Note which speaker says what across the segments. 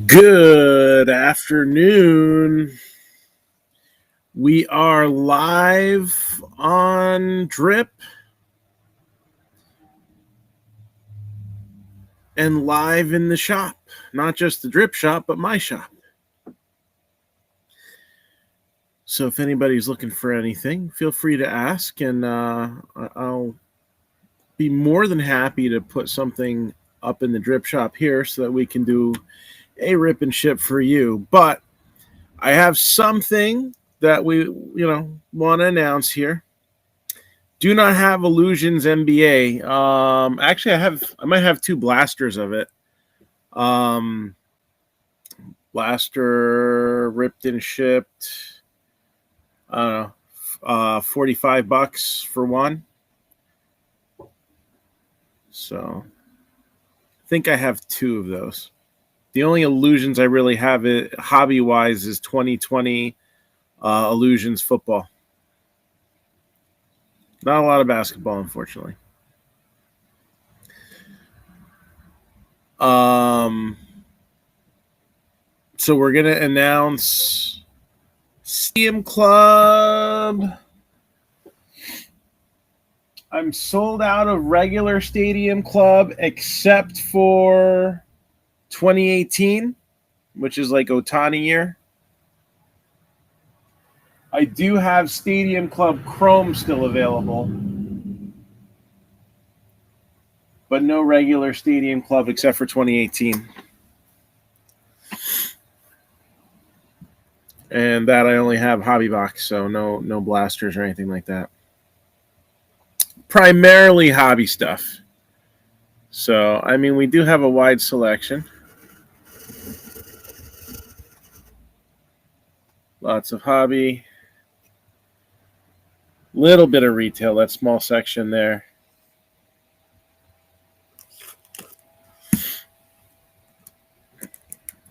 Speaker 1: Good afternoon. We are live on Drip and live in the shop. Not just the Drip shop, but my shop. So if anybody's looking for anything, feel free to ask, and I'll be more than happy to put something up in the Drip shop here so that we can do a rip and ship for you. But I have something that we want to announce here. Do not have Illusions NBA. Actually, I might have two blasters of it. Blaster ripped and shipped. I don't know, $45 for one. So I think I have two of those. The only Illusions I really have it hobby wise is 2020 Illusions football. Not a lot of basketball, unfortunately. So we're gonna announce Stadium Club. I'm sold out of regular Stadium Club except for 2018, which is like Otani year. I do have Stadium Club Chrome still available, but no regular Stadium Club except for 2018. And that I only have Hobby Box, so no blasters or anything like that. Primarily hobby stuff. So, I mean, we do have a wide selection. Lots of hobby. Little bit of retail, that small section there.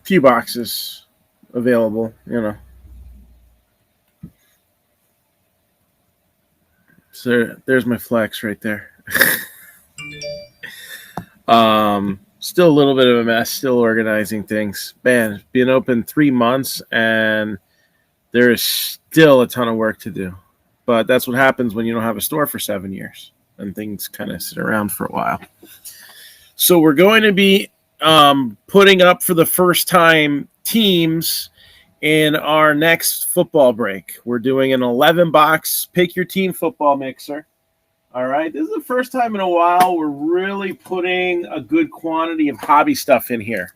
Speaker 1: Few boxes available, So there's my flex right there. Still a little bit of a mess, still organizing things. Man, it's been open 3 months and there is still a ton of work to do. But that's what happens when you don't have a store for 7 years and things kind of sit around for a while. So we're going to be putting up for the first time teams in our next football break. We're doing an 11-box pick your team football mixer. All right. This is the first time in a while we're really putting a good quantity of hobby stuff in here.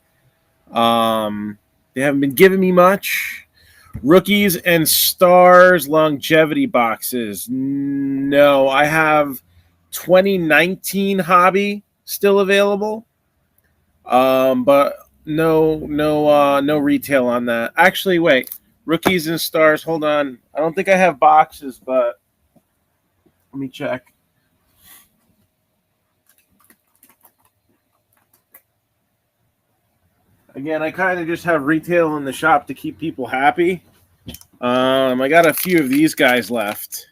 Speaker 1: They haven't been giving me much. Rookies and Stars longevity boxes. No, I have 2019 hobby still available. But no retail on that. Actually, wait. Rookies and Stars. Hold on. I don't think I have boxes, but let me check. Again, I kind of just have retail in the shop to keep people happy. I got a few of these guys left.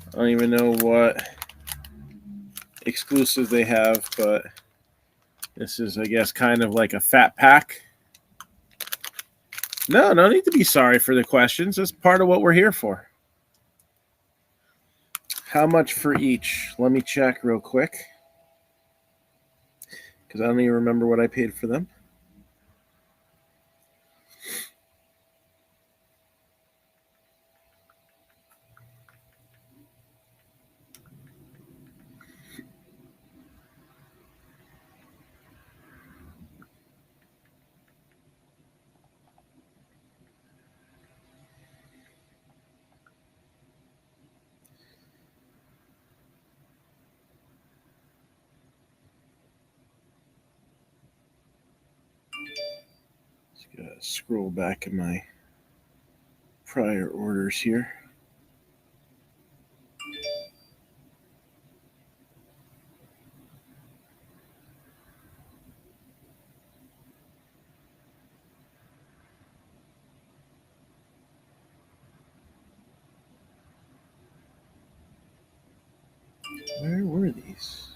Speaker 1: I don't even know what exclusive they have, but this is, I guess, kind of like a fat pack. No need to be sorry for the questions. That's part of what we're here for. How much for each? Let me check real quick because I don't even remember what I paid for them. Just gotta scroll back in my prior orders here. Where were these?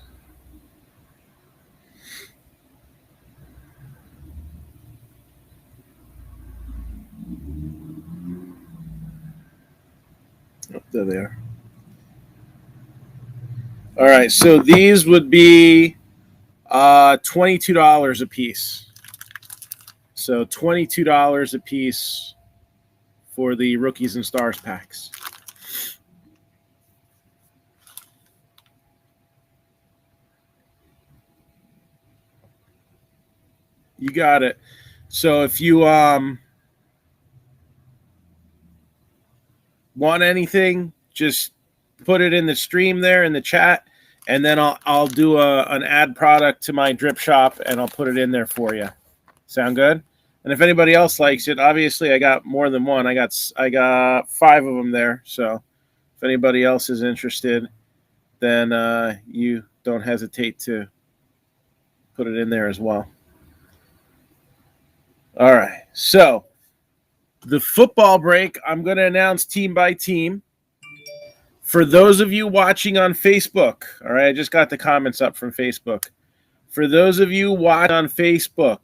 Speaker 1: There they are. All right, so these would be $22 a piece. So $22 a piece for the Rookies and Stars packs. You got it. So if you want anything, just put it in the stream there in the chat, and then I'll do an ad product to my drip shop, and I'll put it in there for you. Sound good? And if anybody else likes it, obviously I got more than one. I got 5 of them there. So if anybody else is interested, then you don't hesitate to put it in there as well. All right. So the football break, I'm going to announce team by team. For those of you watching on Facebook, all right, I just got the comments up from Facebook. For those of you watching on Facebook,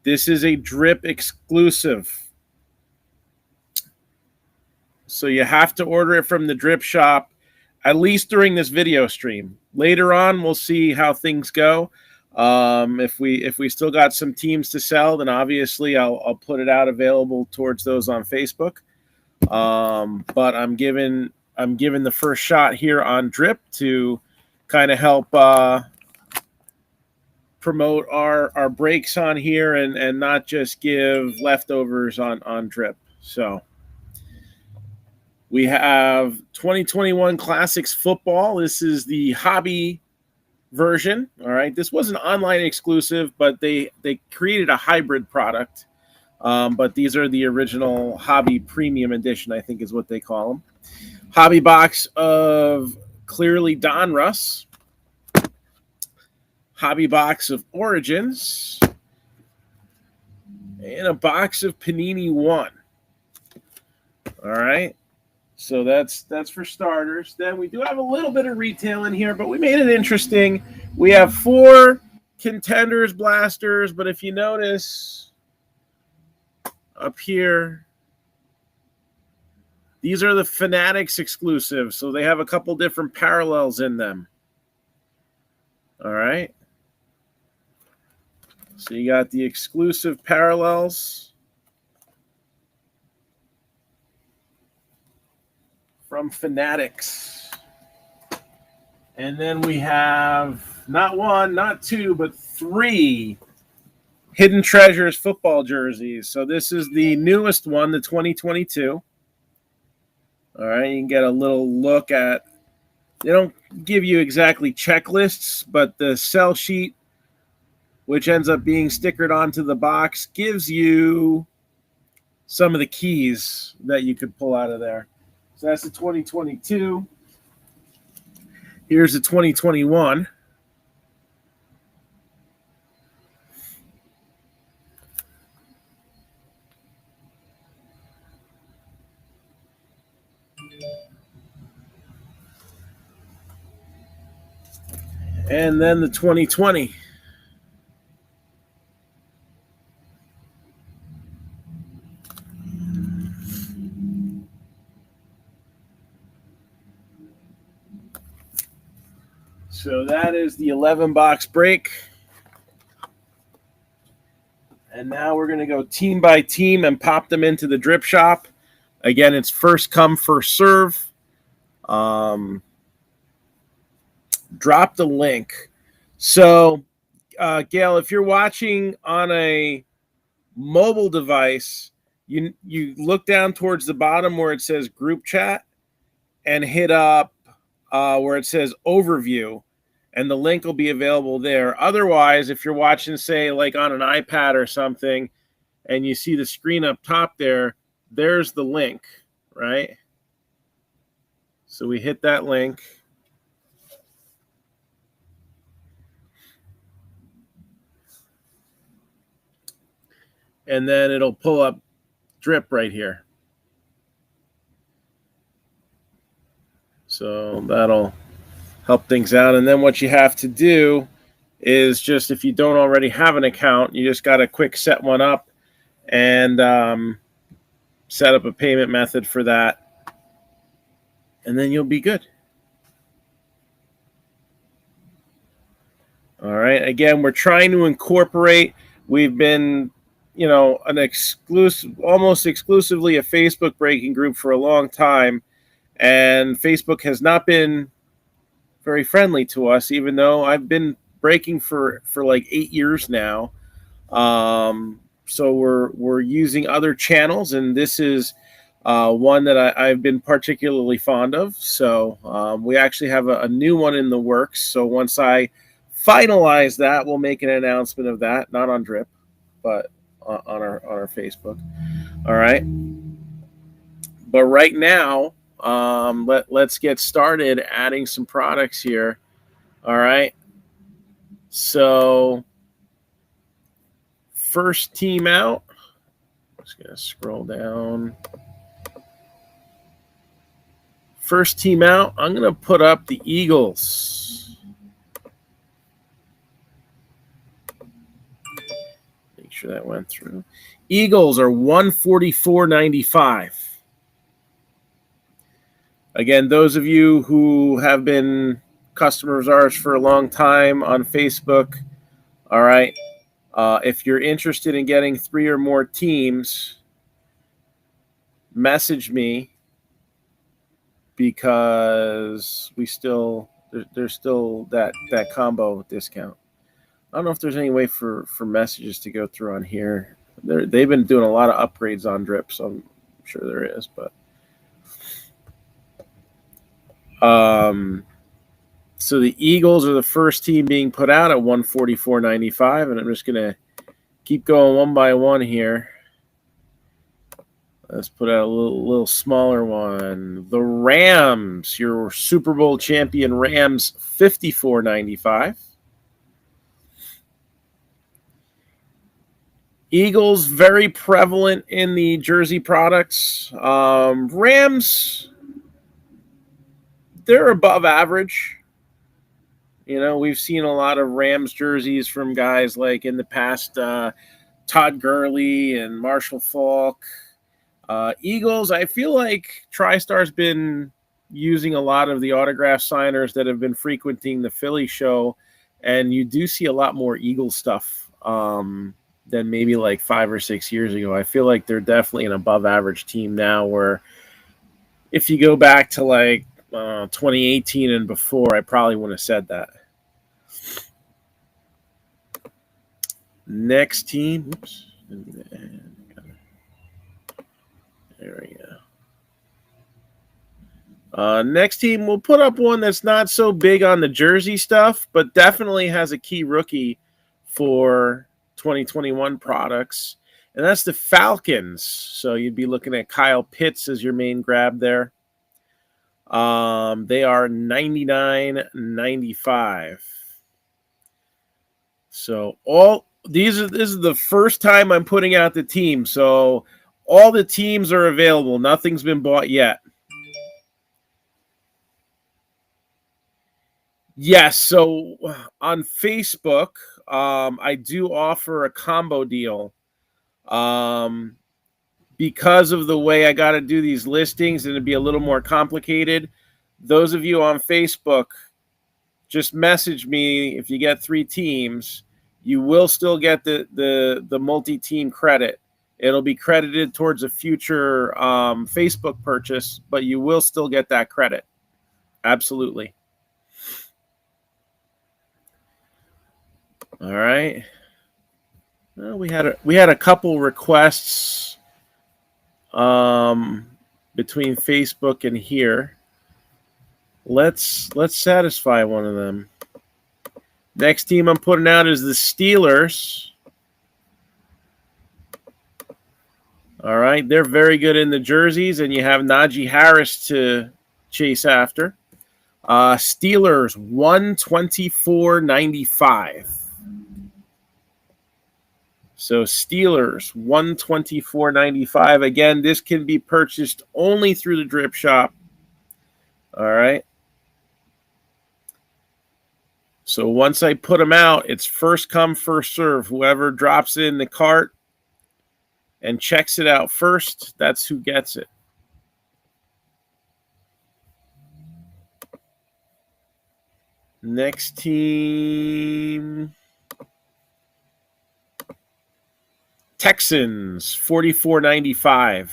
Speaker 1: this is a drip exclusive. So you have to order it from the drip shop, at least during this video stream. Later on, we'll see how things go. If we still got some teams to sell, then obviously I'll put it out available towards those on Facebook. But I'm giving the first shot here on drip to kind of help promote our breaks on here and not just give leftovers on drip. So we have 2021 Classics Football. This is the hobby version. All right. This was an online exclusive, but they created a hybrid product. But these are the original hobby premium edition, I think is what they call them. Hobby box of Clearly Donruss. Hobby box of Origins. And a box of Panini One. All right. So that's for starters. Then we do have a little bit of retail in here, but we made it interesting. We have 4 Contenders blasters, but if you notice up here, these are the Fanatics exclusives, so they have a couple different parallels in them. All right. So you got the exclusive parallels from Fanatics. And then we have not 1, not 2, but 3 Hidden Treasures football jerseys. So this is the newest one, the 2022. All right, you can get a little look at, they don't give you exactly checklists, but the sell sheet, which ends up being stickered onto the box, gives you some of the keys that you could pull out of there. So that's the 2022. Here's the 2021. And then the 2020. So that is the 11-box break. And now we're going to go team by team and pop them into the drip shop. Again, it's first come, first serve. Drop the link. So, Gail, if you're watching on a mobile device, you look down towards the bottom where it says group chat and hit up where it says overview, and the link will be available there. Otherwise, if you're watching, say, like on an iPad or something, and you see the screen up top there, there's the link, right? So we hit that link. And then it'll pull up drip right here. So that'll help things out. And then what you have to do is just, if you don't already have an account, you just got to quick set one up and set up a payment method for that. and then you'll be good. All right. Again, we're trying to incorporate. We've been, an exclusive, almost exclusively a Facebook breaking group for a long time, and Facebook has not been very friendly to us, even though I've been breaking for like 8 years now. So we're using other channels, and this is one that I've been particularly fond of. So we actually have a new one in the works. So once I finalize that, we'll make an announcement of that, not on Drip, but on our Facebook. All right. But right now, let's get started adding some products here. All right. So first team out. Just gonna scroll down. First team out. I'm gonna put up the Eagles. Make sure that went through. Eagles are 144.95. Again, those of you who have been customers of ours for a long time on Facebook, all right. If you're interested in getting 3 or more teams, message me, because there's still that combo discount. I don't know if there's any way for messages to go through on here. They've been doing a lot of upgrades on Drip, so I'm sure there is. But so the Eagles are the first team being put out at 144.95, and I'm just gonna keep going one by one here. Let's put out a little smaller one. The Rams, your Super Bowl champion Rams, 54.95. Eagles, very prevalent in the jersey products. Rams, they're above average. We've seen a lot of Rams jerseys from guys like in the past, Todd Gurley and Marshall Faulk. Eagles, I feel like TriStar's been using a lot of the autograph signers that have been frequenting the Philly show, and you do see a lot more Eagle stuff than maybe like 5 or 6 years ago. I feel like they're definitely an above average team now, where if you go back to like 2018 and before, I probably wouldn't have said that. Next team. Oops. There we go. Next team, we'll put up one that's not so big on the jersey stuff, but definitely has a key rookie for 2021 products, and that's the Falcons. So you'd be looking at Kyle Pitts as your main grab there. They are 99.95. So this is the first time I'm putting out the team. So all the teams are available. Nothing's been bought yet. Yes. So on Facebook, I do offer a combo deal. Because of the way I got to do these listings, and it'd be a little more complicated. Those of you on Facebook, just message me. If you get 3 teams, you will still get the multi-team credit. It'll be credited towards a future Facebook purchase, but you will still get that credit. Absolutely. All right. Well, we had a couple requests between Facebook and here. Let's satisfy one of them. Next team I'm putting out is the Steelers. All right, they're very good in the jerseys, and you have Najee Harris to chase after. Steelers 124.95. So Steelers 124.95. Again, this can be purchased only through the Drip Shop. All right. So once I put them out, it's first come, first serve. Whoever drops it in the cart and checks it out first, that's who gets it. Next team, Texans, 44.95.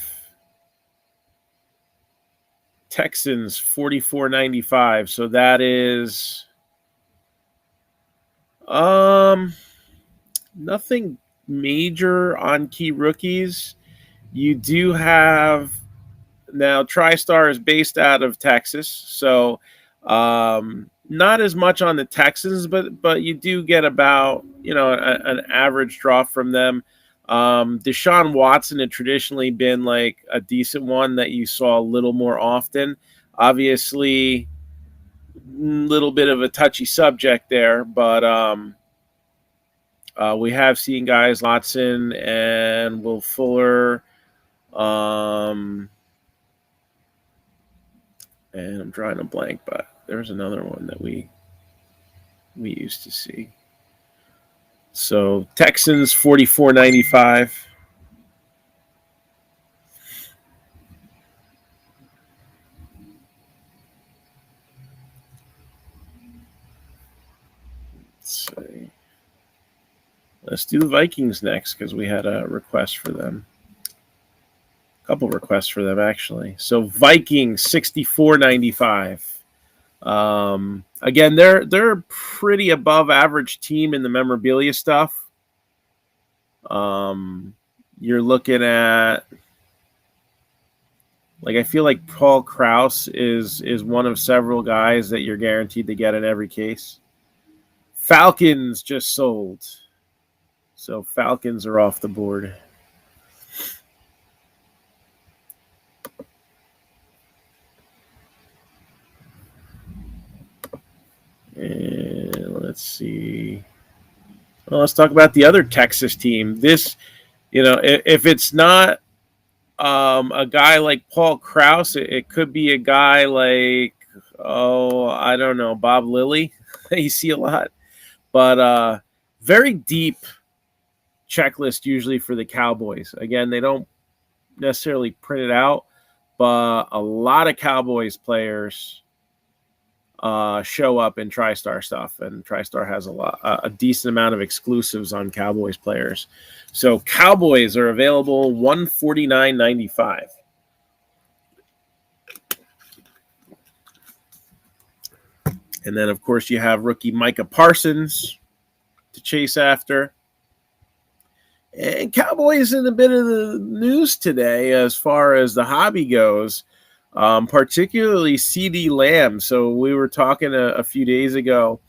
Speaker 1: Texans, 44.95. So that is nothing major on key rookies. You do have now TriStar is based out of Texas, so not as much on the Texans, but you do get about an average draw from them. Deshaun Watson had traditionally been like a decent one that you saw a little more often. Obviously, a little bit of a touchy subject there, but we have seen guys Watson and Will Fuller. And I'm drawing a blank, but there's another one that we used to see. So Texans 44.95. Let's see. Let's do the Vikings next because we had a request for them. A couple requests for them actually. So Vikings 64.95. Again, they're a pretty above average team in the memorabilia stuff. You're looking at, like, I feel like Paul Krause is one of several guys that you're guaranteed to get in every case. Falcons just sold. So Falcons are off the board. And let's see. Well, let's talk about the other Texas team. This, if it's not a guy like Paul Krause, it could be a guy like, I don't know, Bob Lilly. You see a lot. But very deep checklist usually for the Cowboys. Again, they don't necessarily print it out, but a lot of Cowboys players show up in TriStar stuff, and TriStar has a decent amount of exclusives on Cowboys players. So Cowboys are available $149.95. And then, of course, you have rookie Micah Parsons to chase after. And Cowboys in a bit of the news today as far as the hobby goes, particularly CD Lamb. So we were talking a few days ago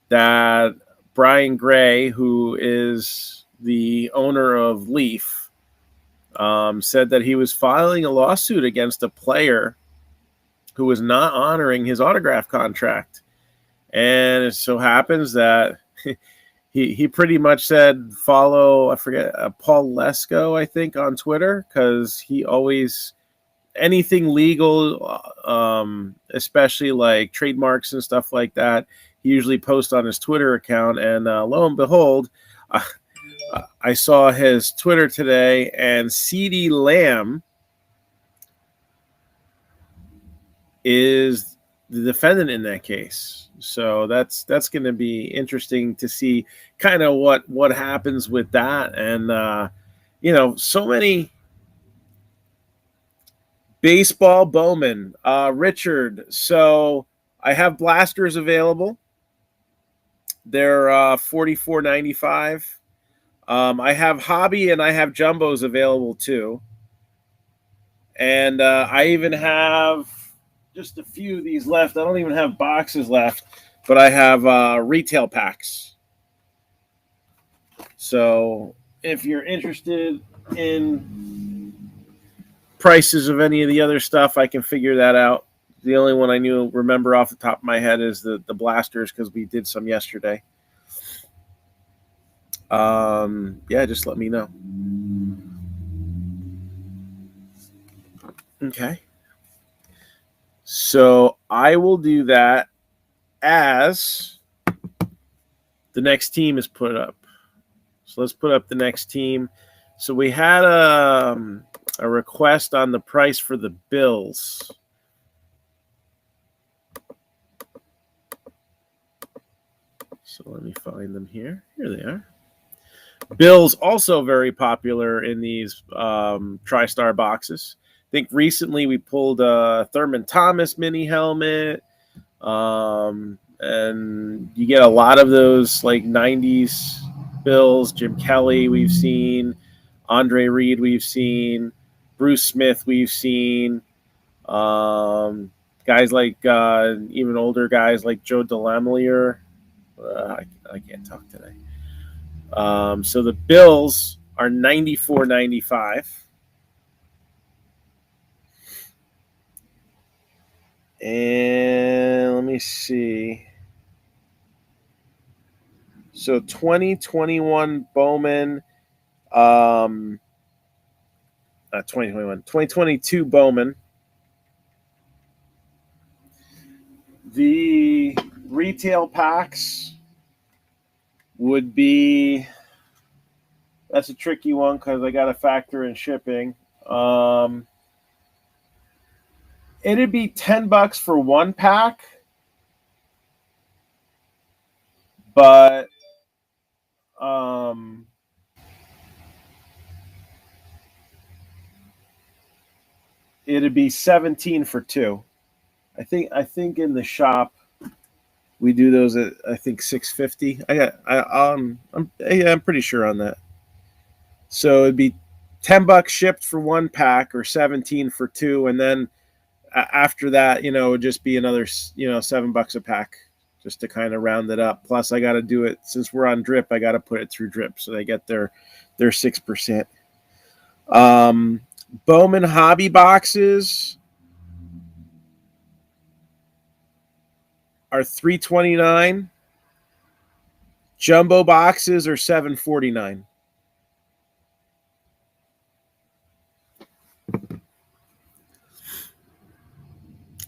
Speaker 1: that Brian Gray, who is the owner of Leaf, said that he was filing a lawsuit against a player who was not honoring his autograph contract. And it so happens that he pretty much said follow, I forget, Paul Lesko, I think, on Twitter, because he always, anything legal, especially like trademarks and stuff like that, he usually posts on his Twitter account. And lo and behold, I saw his Twitter today, and CD Lamb is the defendant in that case. So that's going to be interesting to see kind of what happens with that. And so many baseball Bowman, Richard. So I have blasters available. They're $44.95. I have hobby and I have jumbos available too. And I even have just a few of these left. I don't even have boxes left, but I have retail packs. So if you're interested in prices of any of the other stuff, I can figure that out. The only one I remember off the top of my head is the blasters, because we did some yesterday. Just let me know. Okay. So I will do that as the next team is put up. So let's put up the next team. So we had a request on the price for the Bills. So let me find them here. Here they are. Bills also very popular in these TriStar boxes. I think recently we pulled a Thurman Thomas mini helmet. And you get a lot of those like 90s Bills. Jim Kelly we've seen. Andre Reed we've seen. Bruce Smith we've seen. Guys like even older guys like Joe DeLamelier. I can't talk today. So the Bills are 94.95. And let me see. So 2021 Bowman, not 2021, 2022 Bowman. The retail packs would be, that's a tricky one because I got to factor in shipping. It'd be $10 for one pack, but it'd be 17 for two. I think in the shop we do those at I think $6.50. I'm pretty sure on that. So it'd be $10 shipped for one pack or 17 for two, and then after that, it would just be another $7 a pack, just to kind of round it up. Plus, I got to do it since we're on drip. I got to put it through drip so they get their 6%. Bowman hobby boxes are $3.29. Jumbo boxes are $7.49.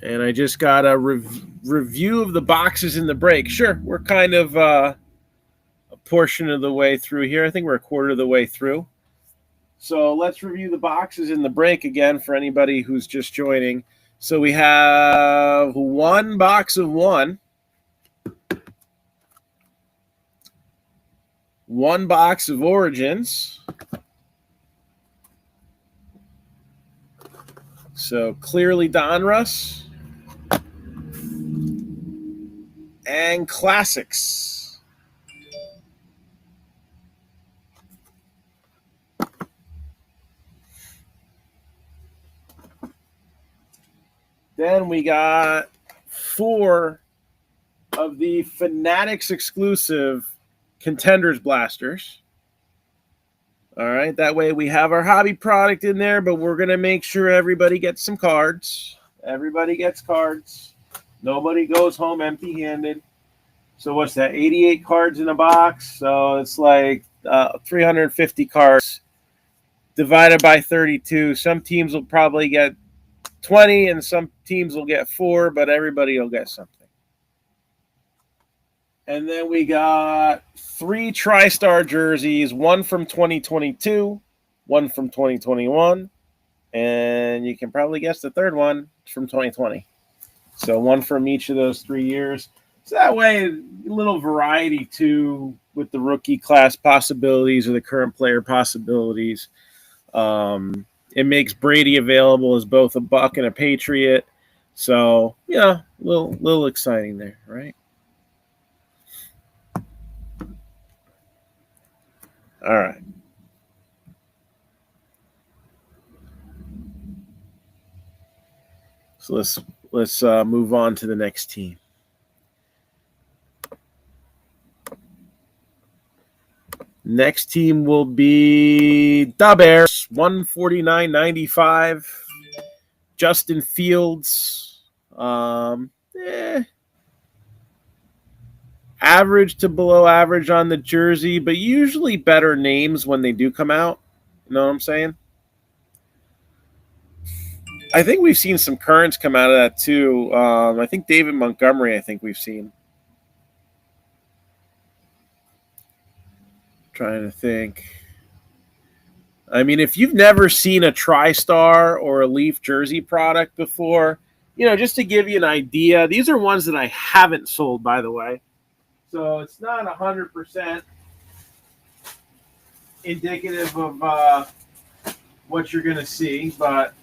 Speaker 1: And I just got a review of the boxes in the break. Sure, we're kind of a portion of the way through here. I think we're a quarter of the way through. So let's review the boxes in the break again for anybody who's just joining. So we have one box of one box of Origins. So clearly Donruss. And Classics. Then we got 4 of the Fanatics exclusive Contenders blasters. All right, that way we have our hobby product in there, but we're going to make sure everybody gets some cards. Everybody gets cards. Nobody goes home empty-handed. So what's that? 88 cards in a box. So it's like 350 cards divided by 32. Some teams will probably get 20 and some teams will get 4, but everybody will get something. And then we got 3 TriStar jerseys, one from 2022, one from 2021, and you can probably guess the third one from 2020. So one from each of those 3 years. So that way, a little variety too with the rookie class possibilities or the current player possibilities. It makes Brady available as both a Buck and a Patriot. So, yeah, a little exciting there, right? All right. So let's move on to the next team. Next team will be the Bears, 149.95. Justin Fields, average to below average on the jersey, but usually better names when they do come out. You know what I'm saying? I think we've seen some currents come out of that too. I think David Montgomery, I think we've seen. Trying to think. I mean, if you've never seen a TriStar or a Leaf jersey product before, just to give you an idea, these are ones that I haven't sold, by the way. So it's not 100% indicative of what you're going to see, but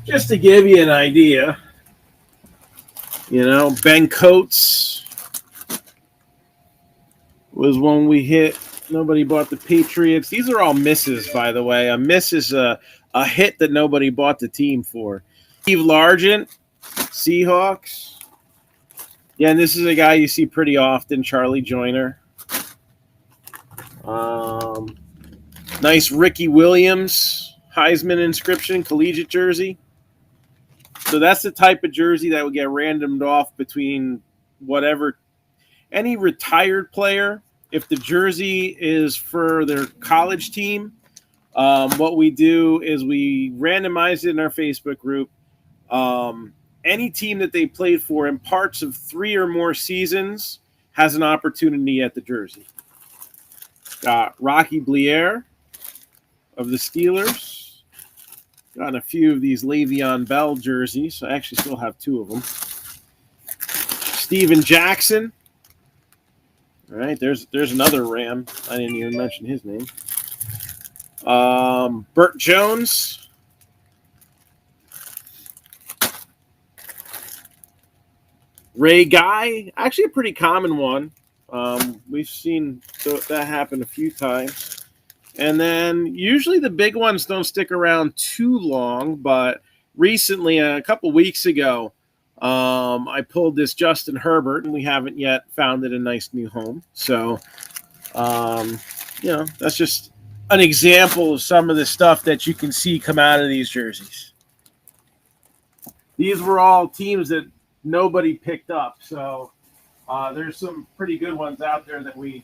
Speaker 1: just to give you an idea, Ben Coates was one we hit. Nobody bought the Patriots. These are all misses, by the way. A miss is a hit that nobody bought the team for. Steve Largent, Seahawks. Yeah, and this is a guy you see pretty often, Charlie Joyner. Nice Ricky Williams, Heisman inscription, collegiate jersey. So that's the type of jersey that would get randomed off between whatever. Any retired player, if the jersey is for their college team, what we do is we randomize it in our Facebook group. Any team that they played for in parts of 3 or more seasons has an opportunity at the jersey. Got Rocky Blier of the Steelers. Got a few of these Le'Veon Bell jerseys. I actually still have 2 of them. Steven Jackson. All right, there's another Ram. I didn't even mention his name. Burt Jones. Ray Guy, actually a pretty common one. We've seen that happen a few times. And then usually the big ones don't stick around too long, but recently, a couple weeks ago, I pulled this Justin Herbert, and we haven't yet found it a nice new home. So, that's just an example of some of the stuff that you can see come out of these jerseys. These were all teams that nobody picked up. So there's some pretty good ones out there that we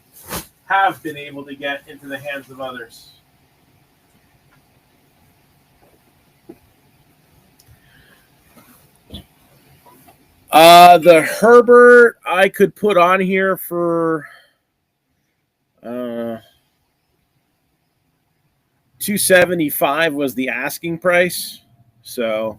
Speaker 1: have been able to get into the hands of others. The Herbert I could put on here for $275 was the asking price. So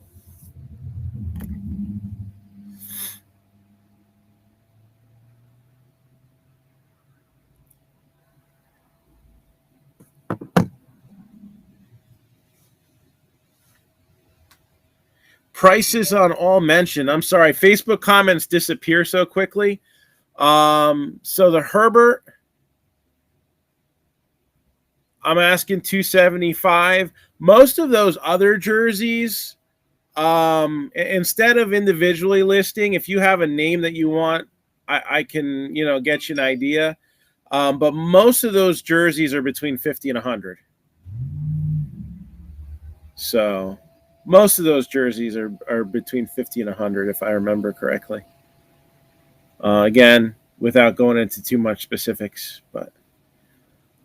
Speaker 1: prices on all mentioned. I'm sorry, Facebook comments disappear so quickly. So the Herbert, I'm asking $275. Most of those other jerseys, instead of individually listing, if you have a name that you want, I can get you an idea. But most of those jerseys are between 50 and 100. So most of those jerseys are between 50 and 100, if I remember correctly. Again, without going into too much specifics, but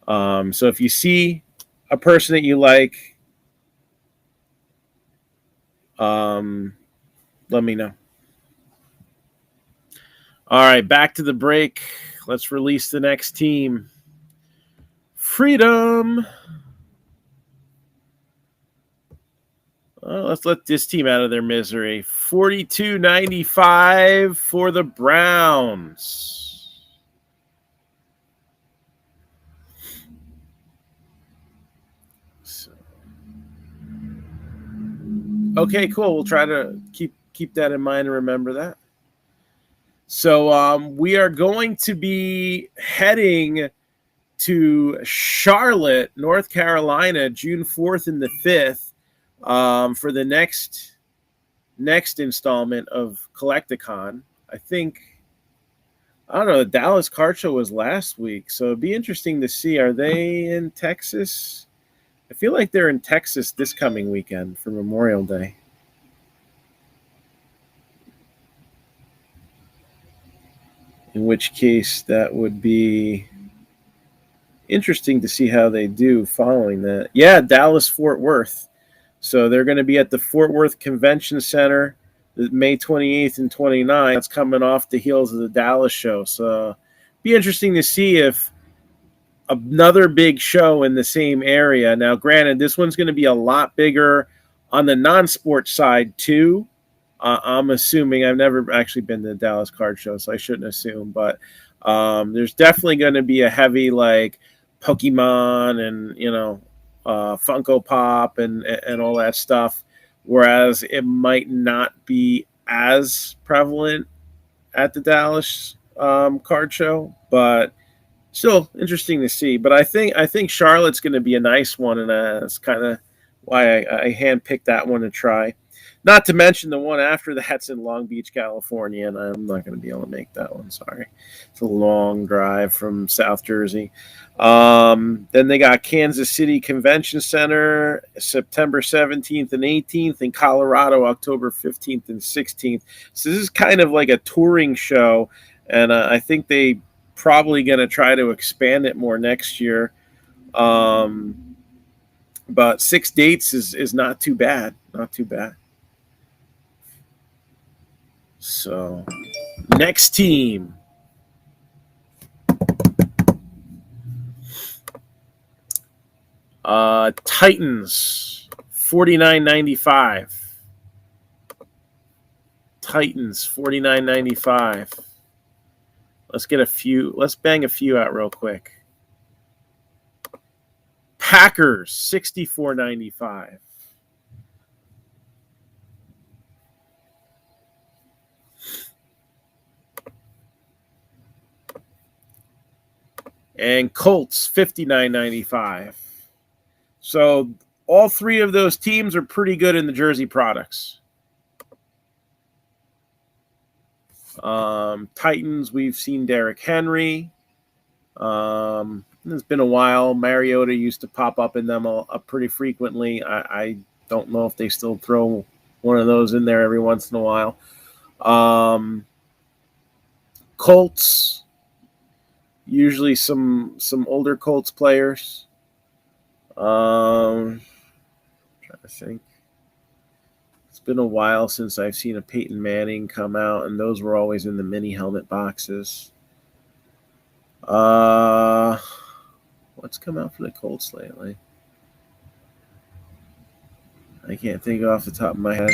Speaker 1: so if you see a person that you like, let me know. All right, back to the break. Let's release the next team. Freedom. Let's let this team out of their misery. 42.95 for the Browns. Okay, cool. We'll try to keep that in mind and remember that. So we are going to be heading to Charlotte, North Carolina, June 4th and the 5th for the next installment of Collecticon. I don't know, the Dallas Card Show was last week, so it'd be interesting to see. Are they in Texas? I feel like they're in Texas this coming weekend for Memorial Day. In which case, that would be interesting to see how they do following that. Yeah, Dallas-Fort Worth. So they're going to be at the Fort Worth Convention Center May 28th and 29th. That's coming off the heels of the Dallas show. So be interesting to see if another big show in the same area. Now, granted, this one's going to be a lot bigger on the non-sports side too. I'm assuming. I've never actually been to the Dallas Card Show, so I shouldn't assume. But there's definitely going to be a heavy like Pokemon and Funko Pop and all that stuff. Whereas it might not be as prevalent at the Dallas Card Show, but still interesting to see. But I think Charlotte's going to be a nice one, and that's kind of why I handpicked that one to try. Not to mention the one after that's in Long Beach, California, and I'm not going to be able to make that one. Sorry, it's a long drive from South Jersey. Then they got Kansas City Convention Center, September 17th and 18th, in Colorado, October 15th and 16th. So this is kind of like a touring show, and I think they probably going to try to expand it more next year. But 6 dates is not too bad. Not too bad. So, next team. Titans, $49.95. Titans, $49.95. Let's bang a few out real quick. Packers, $64.95. And Colts, $59.95. So all three of those teams are pretty good in the jersey products. Titans, we've seen Derrick Henry. It's been a while. Mariota used to pop up in them pretty frequently. I don't know if they still throw one of those in there every once in a while. Colts, usually some older Colts players. Trying to think. It's been a while since I've seen a Peyton Manning come out, and those were always in the mini helmet boxes. What's come out for the Colts lately? I can't think off the top of my head.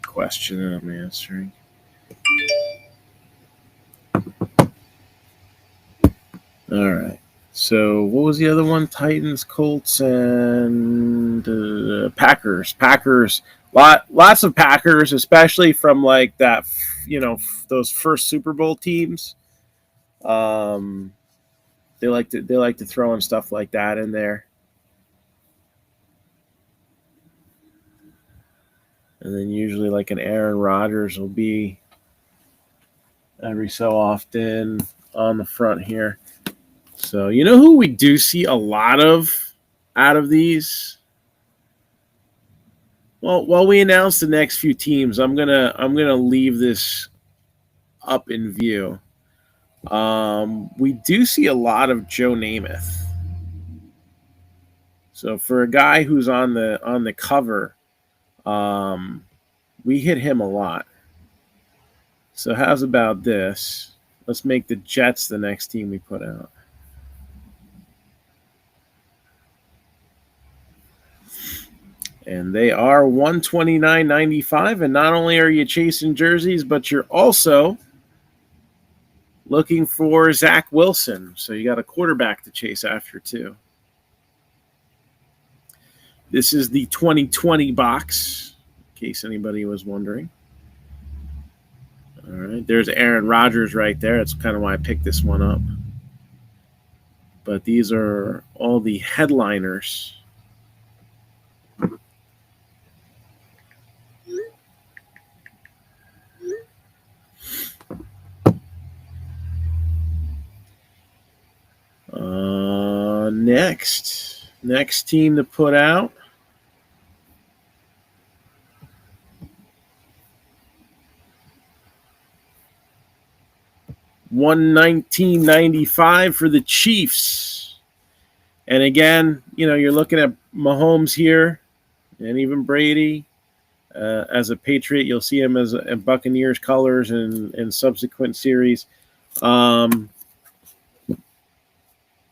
Speaker 1: Question that I'm answering. All right. So what was the other one? Titans, Colts, and Packers. Packers. Lots of Packers, especially from like that. Those first Super Bowl teams. They like to throw in stuff like that in there. And then usually like an Aaron Rodgers will be every so often on the front here. So you know who we do see a lot of out of these? Well, while we announce the next few teams, I'm gonna leave this up in view. We do see a lot of Joe Namath. So for a guy who's on the cover, we hit him a lot. So how's about this? Let's make the Jets the next team we put out. And they are $129.95. And not only are you chasing jerseys, but you're also looking for Zach Wilson. So you got a quarterback to chase after too. This is the 2020 box, in case anybody was wondering. All right, there's Aaron Rodgers right there. That's kind of why I picked this one up. but these are all the headliners. Next team to put out. $119.95 for the Chiefs. And again, you're looking at Mahomes here, and even Brady. As a Patriot, you'll see him as in Buccaneers colors in subsequent series.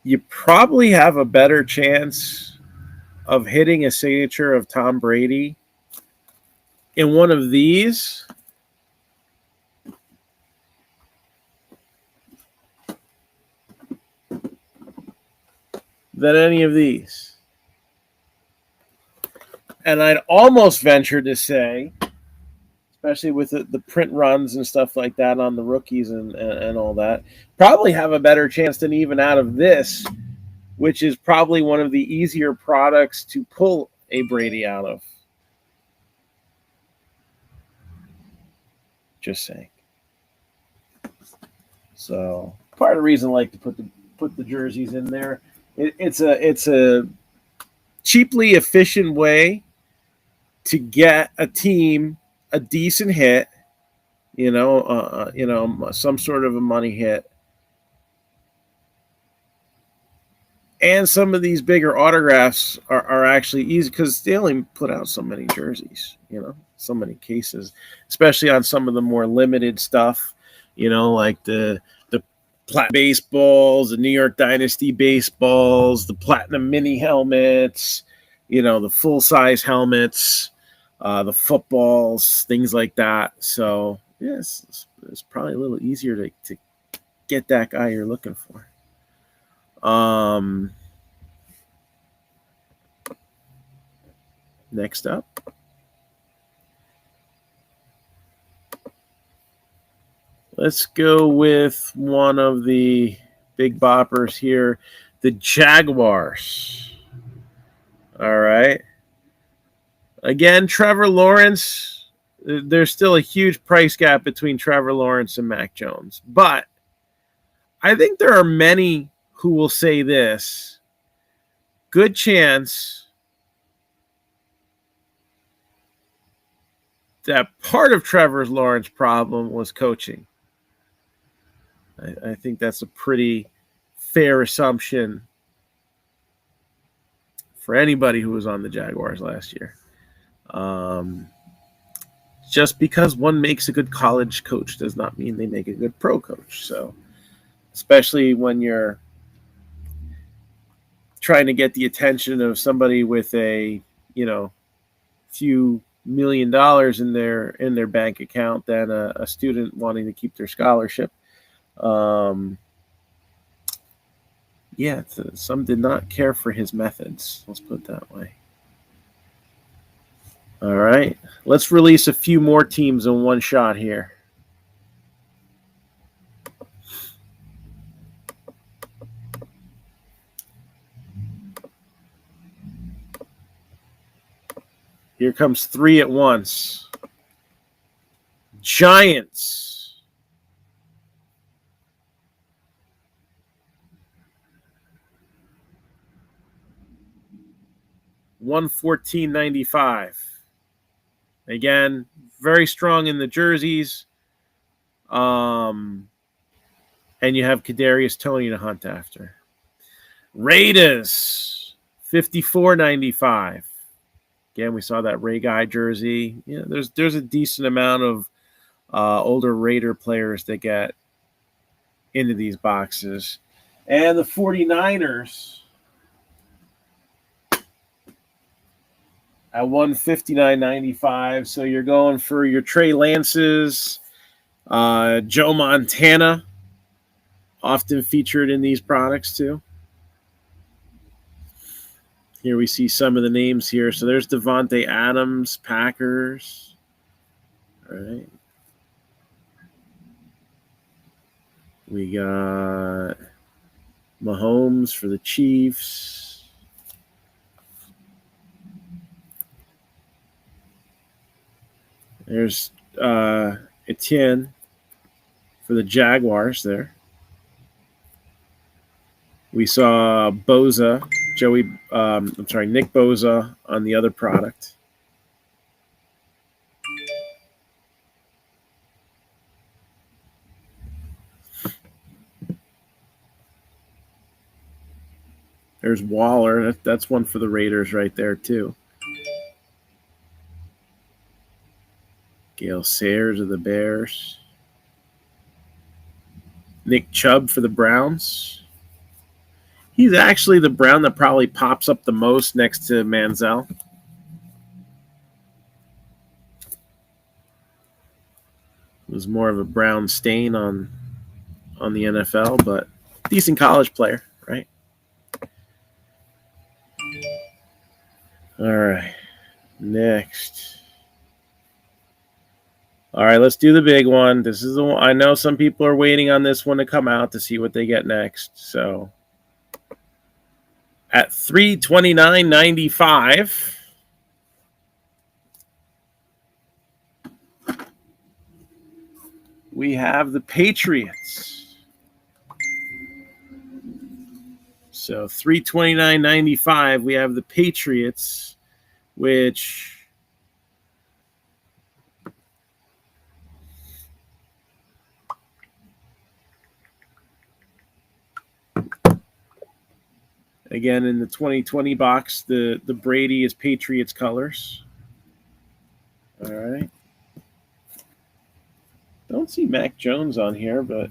Speaker 1: You probably have a better chance of hitting a signature of Tom Brady in one of these than any of these. And I'd almost venture to say, especially with the print runs and stuff like that on the rookies and all that, probably have a better chance than even out of this, which is probably one of the easier products to pull a Brady out of. Just saying. So part of the reason I like to put the jerseys in there, it's a cheaply efficient way to get a team a decent hit, some sort of a money hit. And some of these bigger autographs are actually easy because they only put out so many jerseys, so many cases, especially on some of the more limited stuff, like the Platinum baseballs, the New York Dynasty baseballs, the Platinum mini helmets, the full-size helmets, the footballs, things like that. So, yes, it's probably a little easier to get that guy you're looking for. Next up. Let's go with one of the big boppers here, the Jaguars. All right. Again, Trevor Lawrence, there's still a huge price gap between Trevor Lawrence and Mac Jones. But I think there are many who will say this. Good chance that part of Trevor Lawrence's problem was coaching. I think that's a pretty fair assumption for anybody who was on the Jaguars last year. Just because one makes a good college coach does not mean they make a good pro coach. So, especially when you're trying to get the attention of somebody with a, few $1 million in their bank account than a student wanting to keep their scholarship. Some did not care for his methods. Let's put it that way. All right. Let's release a few more teams in one shot here. Here comes three at once. Giants. $114.95. Again, very strong in the jerseys. And you have Kadarius Toney to hunt after. Raiders, $54.95. Again, we saw that Ray Guy jersey. There's a decent amount of older Raider players that get into these boxes. And the 49ers at $159.95. So you're going for your Trey Lances, Joe Montana, often featured in these products too. Here we see some of the names here. So there's Devontae Adams, Packers. All right. We got Mahomes for the Chiefs. There's Etienne for the Jaguars there. We saw Nick Bosa on the other product. There's Waller. That's one for the Raiders right there, too. Gale Sayers of the Bears. Nick Chubb for the Browns. He's actually the Brown that probably pops up the most next to Manziel. It was more of a brown stain on the NFL, but decent college player, right? All right. Next. All right, let's do the big one. This is the one. I know some people are waiting on this one to come out to see what they get next. So at $329.95, we have the Patriots. So $329.95, we have the Patriots, which again in the 2020 box, the Brady is Patriots colors. All right. Don't see Mac Jones on here, but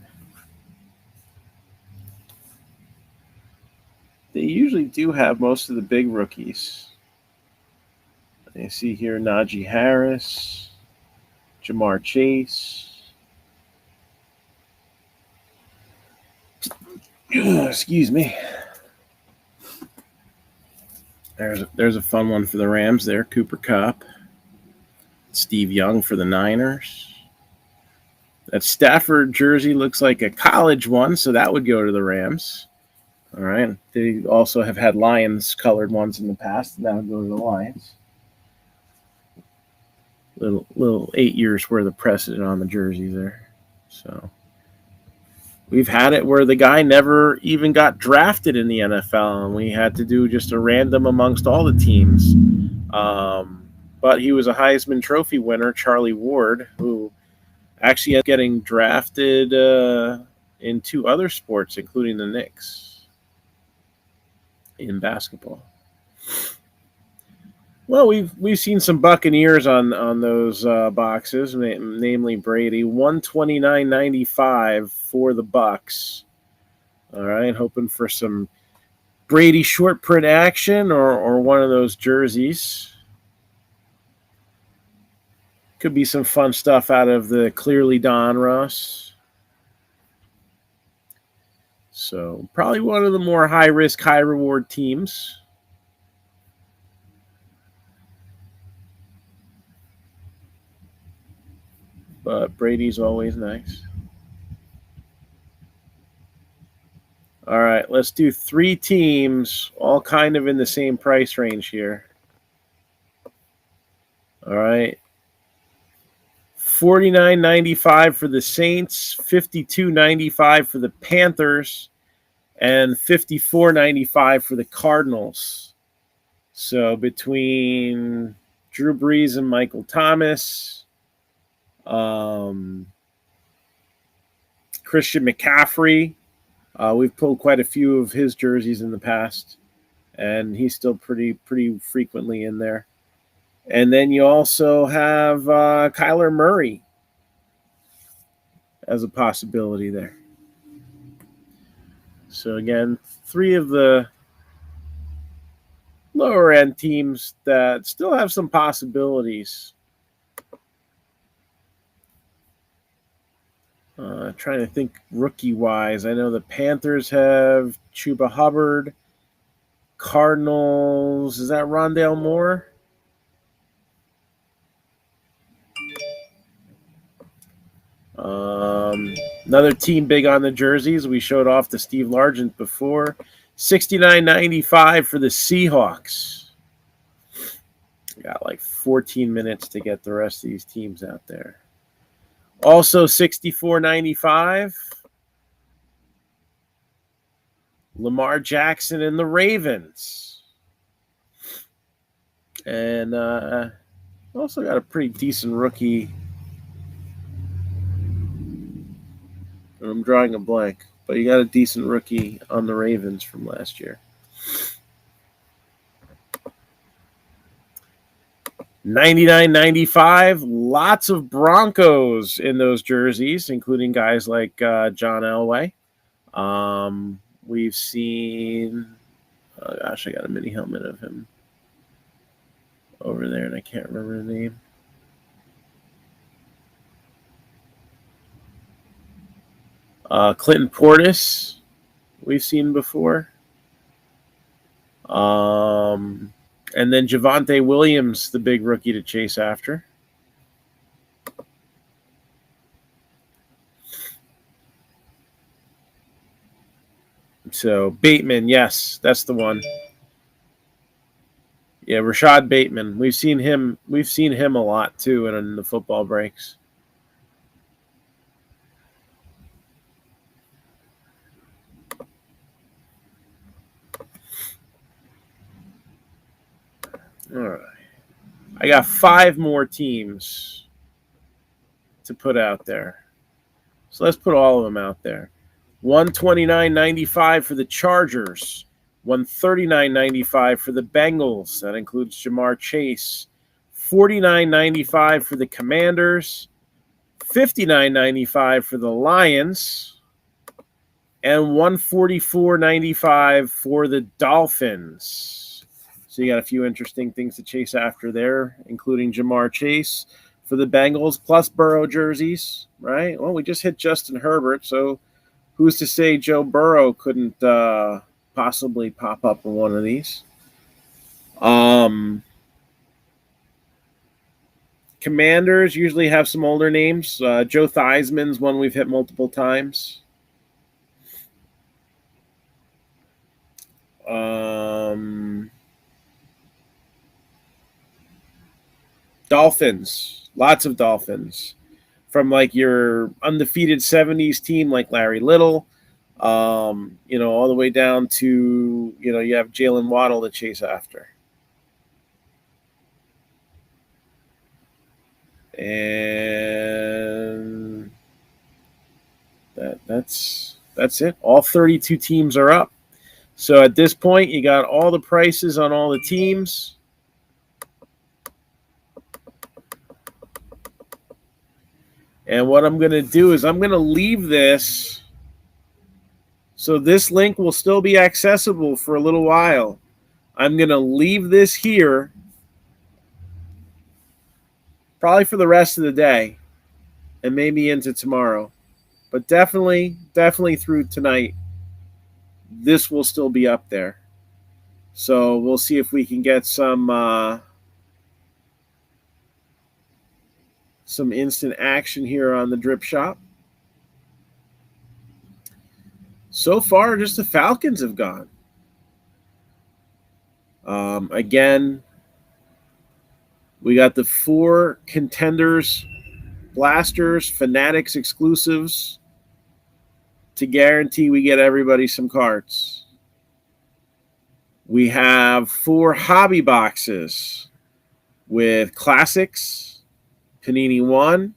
Speaker 1: they usually do have most of the big rookies. I see here Najee Harris, Jamar Chase. Excuse me. There's a fun one for the Rams there. Cooper Kupp. Steve Young for the Niners. That Stafford jersey looks like a college one, so that would go to the Rams. All right. They also have had Lions colored ones in the past, and that would go to the Lions. Little 8 years worth of precedent on the jerseys there. So we've had it where the guy never even got drafted in the NFL, and we had to do just a random amongst all the teams. But he was a Heisman Trophy winner, Charlie Ward, who actually ended up getting drafted in 2 other sports, including the Knicks in basketball. Well, we've seen some Buccaneers on those boxes, namely Brady. $129.95 for the Bucs. All right, hoping for some Brady short print action or one of those jerseys. Could be some fun stuff out of the clearly Donruss. So probably one of the more high risk, high reward teams. But Brady's always nice. All right, let's do 3 teams, all kind of in the same price range here. All right. $49.95 for the Saints, $52.95 for the Panthers, and $54.95 for the Cardinals. So between Drew Brees and Michael Thomas, Christian McCaffrey, we've pulled quite a few of his jerseys in the past, and he's still pretty frequently in there. And then you also have Kyler Murray as a possibility there. So again, 3 of the lower end teams that still have some possibilities. Trying to think rookie wise. I know the Panthers have Chuba Hubbard. Cardinals, is that Rondale Moore? Another team big on the jerseys. We showed off the Steve Largent before. $69.95 for the Seahawks. Got like 14 minutes to get the rest of these teams out there. Also $64.95. Lamar Jackson and the Ravens. And also got a pretty decent rookie. I'm drawing a blank, but you got a decent rookie on the Ravens from last year. $99.95. Lots of Broncos in those jerseys, including guys like John Elway. We've seen, oh gosh, I got a mini helmet of him over there, and I can't remember the name. Clinton Portis, we've seen before. And then Javonte Williams, the big rookie to chase after. So Bateman, yes, that's the one. Yeah, Rashad Bateman. We've seen him a lot too in the football breaks. All right. I got 5 more teams to put out there. So let's put all of them out there. $129.95 for the Chargers. $139.95 for the Bengals. That includes Jamar Chase. $49.95 for the Commanders. $59.95 for the Lions. And $144.95 for the Dolphins. So you got a few interesting things to chase after there, including Jamar Chase for the Bengals, plus Burrow jerseys, right? Well, we just hit Justin Herbert, so who's to say Joe Burrow couldn't possibly pop up in one of these? Commanders usually have some older names. Joe Theismann's one we've hit multiple times. Dolphins, lots of Dolphins, from like your undefeated 70s team like Larry Little, all the way down to, you have Jalen Waddle to chase after. And that's it. All 32 teams are up. So at this point, you got all the prices on all the teams. And what I'm going to do is I'm going to leave this. So this link will still be accessible for a little while. I'm going to leave this here probably for the rest of the day and maybe into tomorrow. But definitely through tonight, this will still be up there. So we'll see if we can get some instant action here on the Drip Shop. So far, just the Falcons have gone. Again, we got the 4 Contenders, Blasters, Fanatics exclusives to guarantee we get everybody some cards. We have 4 hobby boxes with Classics, Panini 1,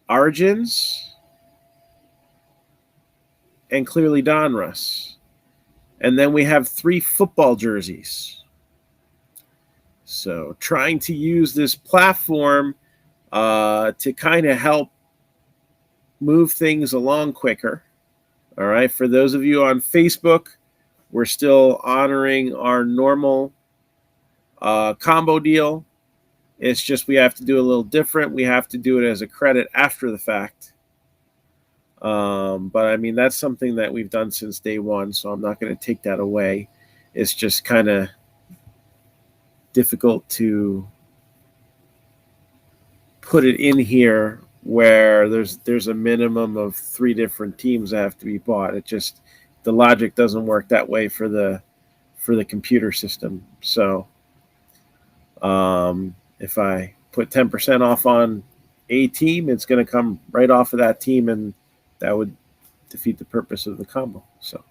Speaker 1: Origins, and clearly Donruss. And then we have 3 football jerseys. So trying to use this platform to kind of help move things along quicker. All right. For those of you on Facebook, we're still honoring our normal combo deal. It's just we have to do a little different. We have to do it as a credit after the fact. But I mean, that's something that we've done since day one, so I'm not going to take that away. It's just kind of difficult to put it in here where there's a minimum of 3 different teams that have to be bought. It just, the logic doesn't work that way for the computer system. So if I put 10% off on a team, it's going to come right off of that team, and that would defeat the purpose of the combo. So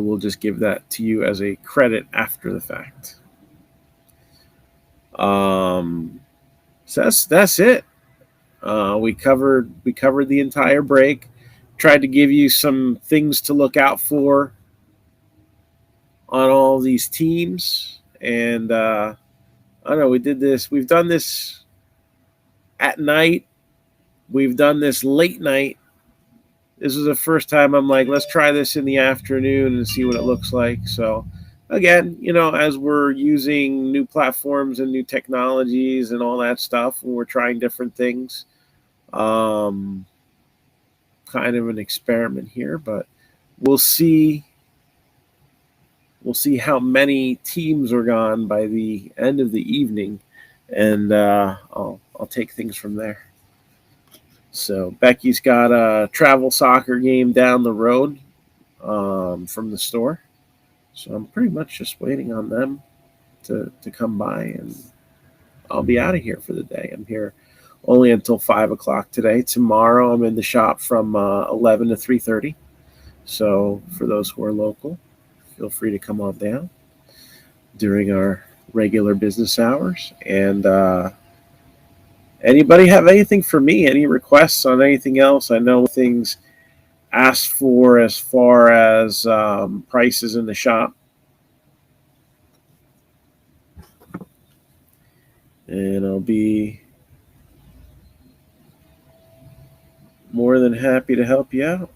Speaker 1: we'll just give that to you as a credit after the fact. So that's it. We covered the entire break. Tried to give you some things to look out for on all these teams, and I don't know. We've done this at night. We've done this late night. This is the first time I'm like, let's try this in the afternoon and see what it looks like. So again, as we're using new platforms and new technologies and all that stuff, and we're trying different things, kind of an experiment here, but we'll see how many teams are gone by the end of the evening, and I'll take things from there. So Becky's got a travel soccer game down the road from the store. So I'm pretty much just waiting on them to come by, and I'll be out of here for the day. I'm here only until 5 o'clock today. Tomorrow I'm in the shop from 11 to 3:30. So for those who are local, feel free to come on down during our regular business hours. And anybody have anything for me? Any requests on anything else? I know things asked for as far as prices in the shop. And I'll be more than happy to help you out.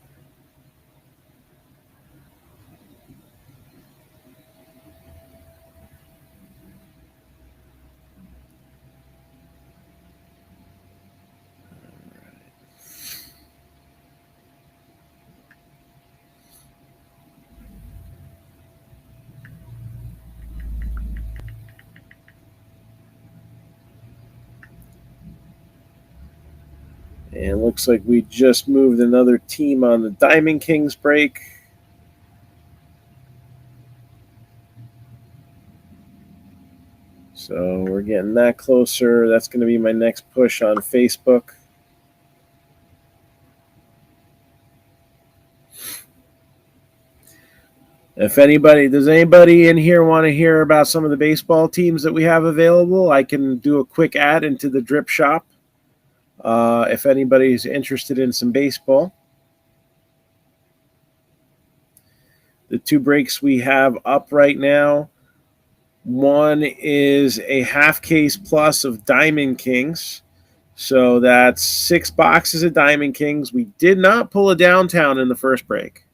Speaker 1: And looks like we just moved another team on the Diamond Kings break. So we're getting that closer. That's going to be my next push on Facebook. Does anybody in here want to hear about some of the baseball teams that we have available? I can do a quick ad into the Drip Shop. If anybody's interested in some baseball. The 2 breaks we have up right now, one is a half case plus of Diamond Kings. So that's 6 boxes of Diamond Kings. We did not pull a downtown in the first break.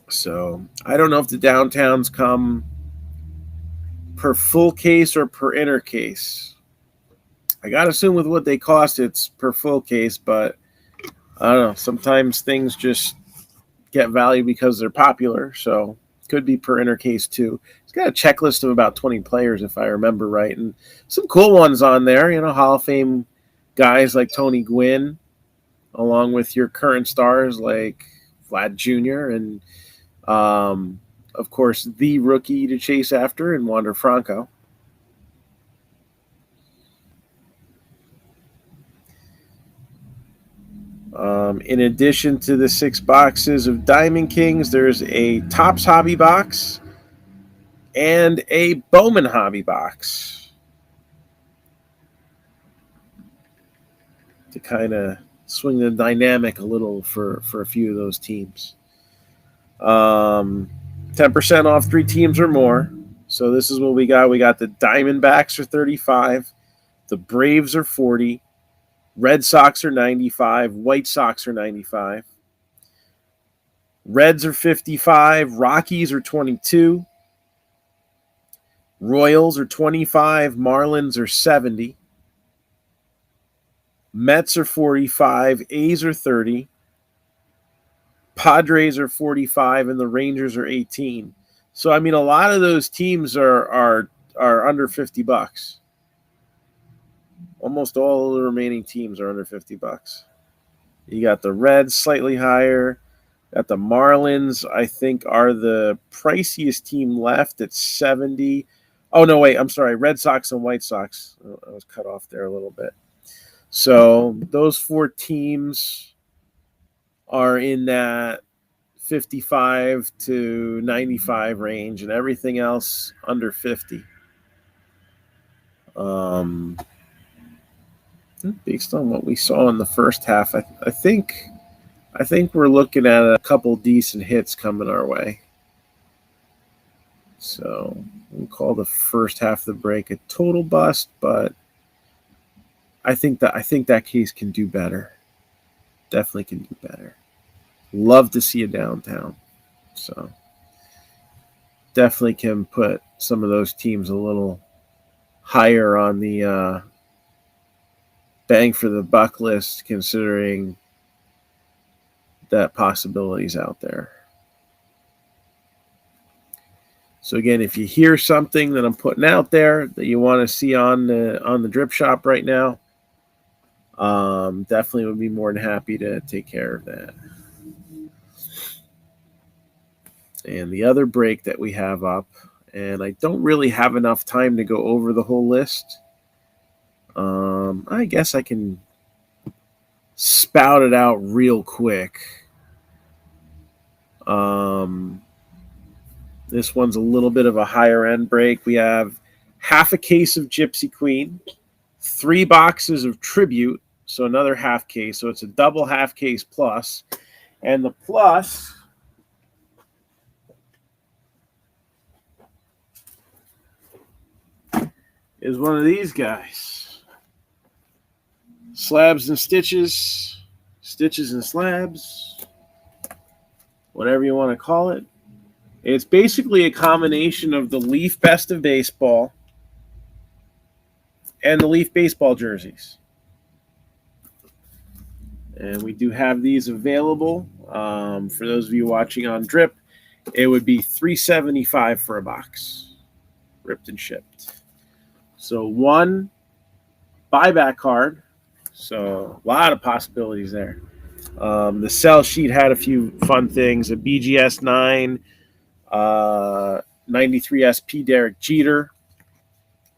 Speaker 1: So I don't know if the downtowns come per full case or per inner case. I got to assume with what they cost, it's per full case, but I don't know. Sometimes things just get value because they're popular, so it could be per inner case too. It's got a checklist of about 20 players, if I remember right, and some cool ones on there. Hall of Fame guys like Tony Gwynn, along with your current stars like Vlad Jr. and, of course, the rookie to chase after in Wander Franco. In addition to the 6 boxes of Diamond Kings, there's a Topps Hobby box and a Bowman Hobby box to kind of swing the dynamic a little for a few of those teams. 10% off 3 teams or more. So this is what we got. We got the Diamondbacks are $35, the Braves are $40, Red Sox are $95, White Sox are $95, Reds are $55, Rockies are $22, Royals are $25, Marlins are $70, Mets are $45, A's are $30, Padres are $45, and the Rangers are $18. So, I mean, a lot of those teams are are under $50. Almost all of the remaining teams are under $50. You got the Reds slightly higher. Got the Marlins, I think, are the priciest team left at 70. Oh, no, wait, I'm sorry. Red Sox and White Sox. I was cut off there a little bit. So those 4 teams are in that 55 to 95 range, and everything else under 50. Based on what we saw in the first half, I think we're looking at a couple decent hits coming our way. So we'll call the first half of the break a total bust, but I think that case can do better. Definitely can do better. Love to see a downtown. So definitely can put some of those teams a little higher on the bang for the buck list, considering that possibilities out there. So again, if you hear something that I'm putting out there that you want to see on the drip shop right now, definitely would be more than happy to take care of that. And the other break that we have up, and I don't really have enough time to go over the whole list. I guess I can spout it out real quick. This one's a little bit of a higher end break. We have half a case of Gypsy Queen, 3 boxes of Tribute, so another half case. So it's a double half case plus. And the plus is one of these guys. Slabs and Stitches, Stitches and Slabs, whatever you want to call it. It's basically a combination of the Leaf Best of Baseball and the Leaf Baseball jerseys. And we do have these available. For those of you watching on Drip, it would be $3.75 for a box, ripped and shipped. So 1 buyback card. So a lot of possibilities there. The sell sheet had a few fun things. A BGS 9, 93 SP Derek Jeter.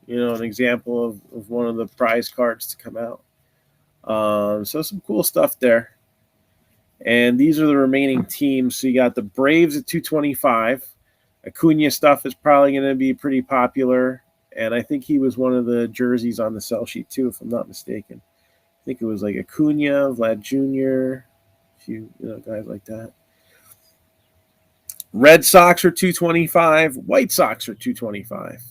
Speaker 1: An example of one of the prize cards to come out. So some cool stuff there. And these are the remaining teams. So you got the Braves at 225. Acuna stuff is probably going to be pretty popular. And I think he was one of the jerseys on the sell sheet too, if I'm not mistaken. I think it was like Acuna, Vlad Jr., a few guys like that. Red Sox are 225. White Sox are 225.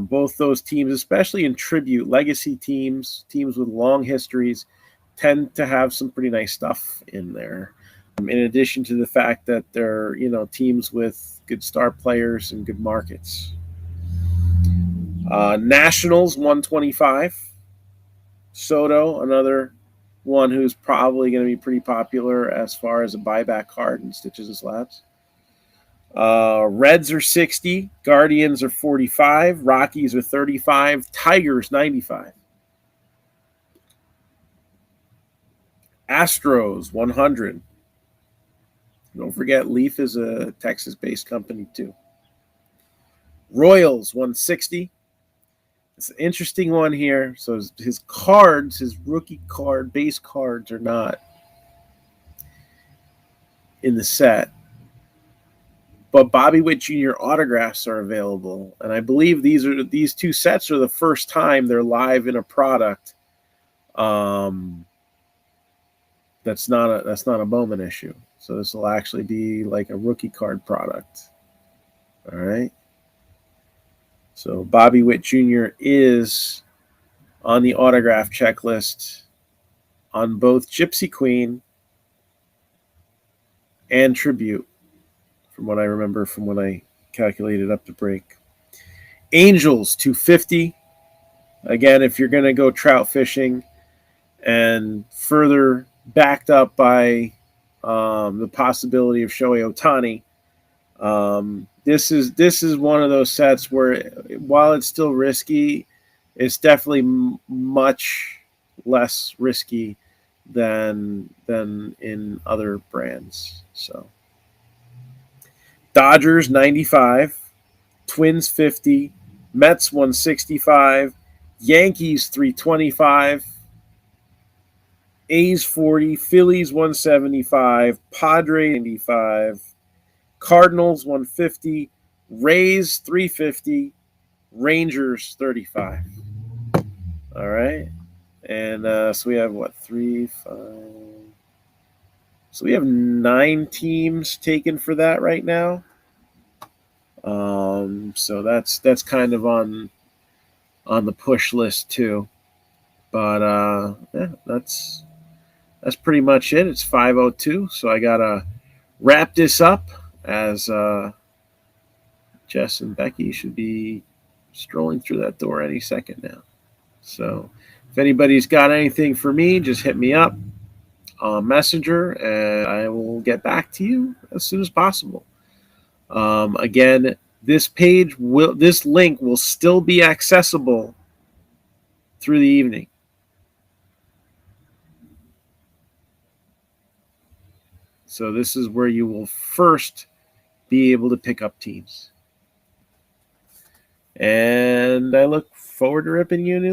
Speaker 1: Both those teams, especially in Tribute, legacy teams with long histories, tend to have some pretty nice stuff in there. In addition to the fact that they're, teams with good star players and good markets. Nationals, 125. Soto, another one who's probably going to be pretty popular as far as a buyback card in Stitches and Slabs. Reds are 60. Guardians are 45. Rockies are 35. Tigers, 95. Astros, 100. Don't forget, Leaf is a Texas-based company, too. Royals, 160. It's an interesting one here. So his cards, his rookie card, base cards are not in the set. But Bobby Witt Jr. autographs are available. And I believe these 2 sets are the first time they're live in a product. That's not a Bowman issue. So this will actually be like a rookie card product. All right. So Bobby Witt Jr. is on the autograph checklist on both Gypsy Queen and Tribute, from what I remember from when I calculated up the break. Angels, 250. Again, if you're going to go trout fishing, and further backed up by the possibility of Shohei Ohtani, This is one of those sets where, while it's still risky, it's definitely much less risky than in other brands. So Dodgers 95, Twins 50, Mets 165, Yankees 325, A's 40, Phillies 175, Padres 95, Cardinals 150, Rays 350, Rangers 35. All right. And so we have what, 3, 5. So we have 9 teams taken for that right now. So that's kind of on the push list too. But yeah, that's pretty much it. It's 5:02, so I gotta wrap this up, as Jess and Becky should be strolling through that door any second now. So if anybody's got anything for me, just hit me up on Messenger, and I will get back to you as soon as possible. Again, this link will still be accessible through the evening. So this is where you will first be able to pick up teams. And I look forward to ripping you a new